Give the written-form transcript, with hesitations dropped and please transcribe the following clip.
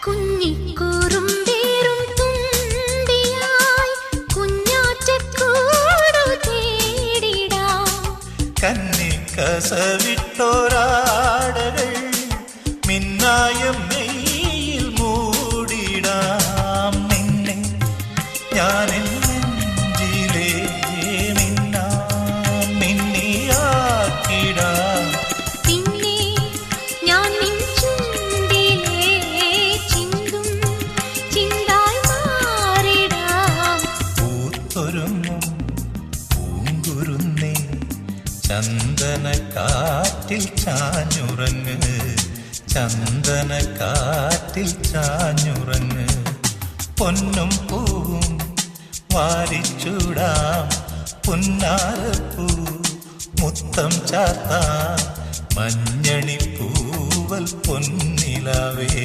കുഞ്ഞിക്കൂറുമ്പേറും തുമ്പിയായി കുഞ്ഞാറ്റക്കൂടു തേടിടാം. കന്നിക്കസവിട്ടോരാടകൾ മിന്നായം നെയ്യിൽ മൂടിടാം. നിന്നെ ഞാൻ നെഞ്ചിലേ മിന്നാം മിന്നിയാക്കിടാം. പിന്നെ ഞാൻ നിൻ ചുണ്ടിലേ ചിന്തും ചിന്തായി മാറിടാം. പൂത്തൊരുങ്ങും പൂങ്കുരുന്നേ ചന്ദനക്കാറ്റിൽ ചാഞ്ഞുറങ്ങ്, ചന്ദനക്കാറ്റിൽ ചാഞ്ഞുറങ്ങ്. പൊന്നും പൂവും വാരിച്ചൂടാം, പുന്നാരപ്പൂ മുത്തം ചാത്താം. മഞ്ഞണിപ്പൂവൽ പൊന്നിലാവേ